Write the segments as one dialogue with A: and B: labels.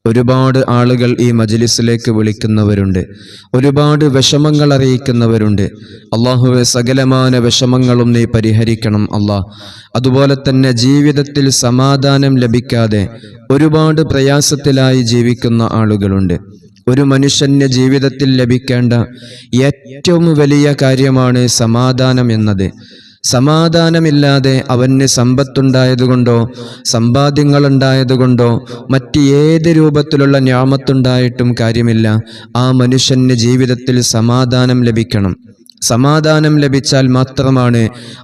A: ഒരുപാട് ആളുകൾ ഈ മജ്ലിസിലേക്ക് വിളിക്കുന്നവരുണ്ട്, ഒരുപാട് വിഷമങ്ങൾ അറിയിക്കുന്നവരുണ്ട്. അല്ലാഹുവേ, സകലമാന വിഷമങ്ങളും നീ പരിഹരിക്കണം അല്ലാഹ്. അതുപോലെ തന്നെ ജീവിതത്തിൽ സമാധാനം ലഭിക്കാതെ ഒരുപാട് പ്രയാസത്തിലായി ജീവിക്കുന്ന ആളുകളുണ്ട്. ഒരു മനുഷ്യന് ജീവിതത്തിൽ ലഭിക്കേണ്ട ഏറ്റവും വലിയ കാര്യമാണ് സമാധാനം എന്നത്. സമാധാനമില്ലാതെ അവന് സമ്പത്തുണ്ടായതുകൊണ്ടോ സമ്പാദ്യങ്ങളുണ്ടായതുകൊണ്ടോ മറ്റ് ഏത് രൂപത്തിലുള്ള ഞാമത്തുണ്ടായിട്ടും കാര്യമില്ല. ആ മനുഷ്യന് ജീവിതത്തിൽ സമാധാനം ലഭിക്കണം. സമാധാനം ലഭിച്ചാൽ മാത്രമാണ്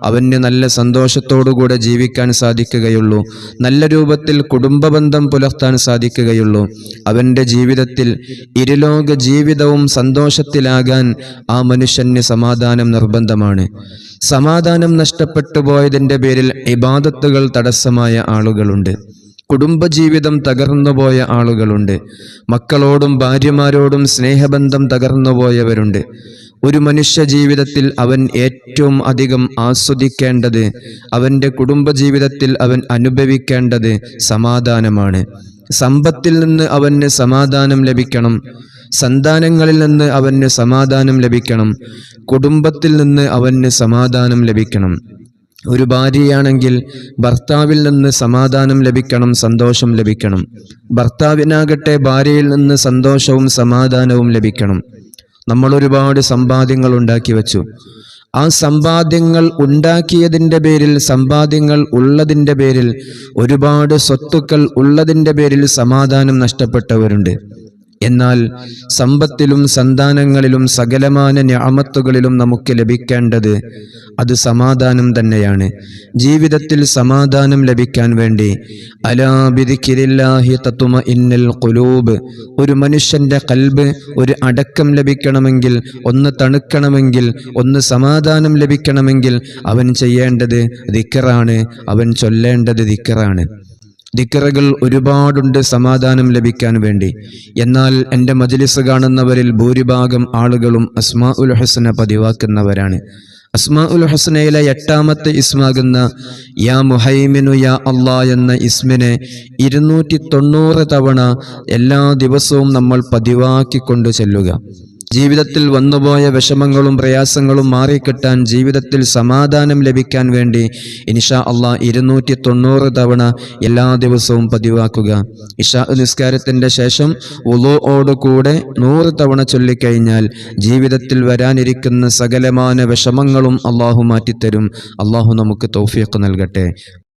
A: അവന് നല്ല സന്തോഷത്തോടുകൂടെ ജീവിക്കാൻ സാധിക്കുകയുള്ളൂ, നല്ല രൂപത്തിൽ കുടുംബബന്ധം പുലർത്താൻ സാധിക്കുകയുള്ളൂ. അവൻ്റെ ജീവിതത്തിൽ ഇരുലോക ജീവിതവും സന്തോഷത്തിലാകാൻ ആ മനുഷ്യന് സമാധാനം നിർബന്ധമാണ്. സമാധാനം നഷ്ടപ്പെട്ടു പോയതിൻ്റെ പേരിൽ ഇബാദത്തുകൾ തടസ്സമായ ആളുകളുണ്ട്, കുടുംബജീവിതം തകർന്നുപോയ ആളുകളുണ്ട്, മക്കളോടും ഭാര്യമാരോടും സ്നേഹബന്ധം തകർന്നുപോയവരുണ്ട്. ഒരു മനുഷ്യ ജീവിതത്തിൽ അവൻ ഏറ്റവും അധികം ആസ്വദിക്കേണ്ടത്, അവൻ്റെ കുടുംബജീവിതത്തിൽ അവൻ അനുഭവിക്കേണ്ടത് സമാധാനമാണ്. സമ്പത്തിൽ നിന്ന് അവന് സമാധാനം ലഭിക്കണം, സന്താനങ്ങളിൽ നിന്ന് അവന് സമാധാനം ലഭിക്കണം, കുടുംബത്തിൽ നിന്ന് അവന് സമാധാനം ലഭിക്കണം. ഒരു ഭാര്യയാണെങ്കിൽ ഭർത്താവിൽ നിന്ന് സമാധാനം ലഭിക്കണം, സന്തോഷം ലഭിക്കണം. ഭർത്താവിനാകട്ടെ ഭാര്യയിൽ നിന്ന് സന്തോഷവും സമാധാനവും ലഭിക്കണം. നമ്മൾ ഒരുപാട് സമ്പാദ്യങ്ങൾ ഉണ്ടാക്കി വെച്ചു. ആ സമ്പാദ്യങ്ങൾ ഉണ്ടാക്കിയതിൻ്റെ പേരിൽ, സമ്പാദ്യങ്ങൾ ഉള്ളതിൻ്റെ പേരിൽ, ഒരുപാട് സ്വത്തുക്കൾ ഉള്ളതിൻ്റെ പേരിൽ സമാധാനം നഷ്ടപ്പെട്ടവരുണ്ട്. എന്നാൽ സമ്പത്തിലും സന്താനങ്ങളിലും സകലമാന നിഅമത്തുകളിലും നമുക്ക് ലഭിക്കേണ്ടത് അത് സമാധാനം തന്നെയാണ്. ജീവിതത്തിൽ സമാധാനം ലഭിക്കാൻ വേണ്ടി അലാ ബിദിക്രില്ലാഹി തത്മഇന്നുൽ ഖുലൂബ്, ഒരു മനുഷ്യന്റെ ഖൽബ് ഒരു അടക്കം ലഭിക്കണമെങ്കിൽ, ഒന്ന് തണുക്കണമെങ്കിൽ, ഒന്ന് സമാധാനം ലഭിക്കണമെങ്കിൽ അവൻ ചെയ്യേണ്ടത് ദിക്റാണ്, അവൻ ചൊല്ലേണ്ടത് ദിക്റാണ്. ദിക്റുകൾ ഒരുപാടുണ്ട് സമാധാനം ലഭിക്കാൻ വേണ്ടി. എന്നാൽ എൻ്റെ മജ്ലിസ് കാണുന്നവരിൽ ഭൂരിഭാഗം ആളുകളും അസ്മാഉൽ ഹുസ്ന പതിവാക്കുന്നവരാണ്. അസ്മാഉൽ ഹുസ്നയിലെ 8ാമത്തെ ഇസ്മാകുന്ന യാ മുഹൈമിനു യാ അല്ലാ എന്ന ഇസ്മിനെ 290 തവണ എല്ലാ ദിവസവും നമ്മൾ പതിവാക്കിക്കൊണ്ട് ചെല്ലുക. ജീവിതത്തിൽ വന്നുപോയ വിഷമങ്ങളും പ്രയാസങ്ങളും മാറിക്കിട്ടാൻ, ജീവിതത്തിൽ സമാധാനം ലഭിക്കാൻ വേണ്ടി ഇൻഷാ അല്ലാഹ് 290 തവണ എല്ലാ ദിവസവും പതിവാക്കുക. ഇശാ നിസ്കാരത്തിൻ്റെ ശേഷം വുളൂഓടുകൂടെ 100 തവണ ചൊല്ലിക്കഴിഞ്ഞാൽ ജീവിതത്തിൽ വരാനിരിക്കുന്ന സകലമാന വിഷമങ്ങളും അല്ലാഹു മാറ്റിത്തരും. അല്ലാഹു നമുക്ക് തൗഫീഖ് നൽകട്ടെ.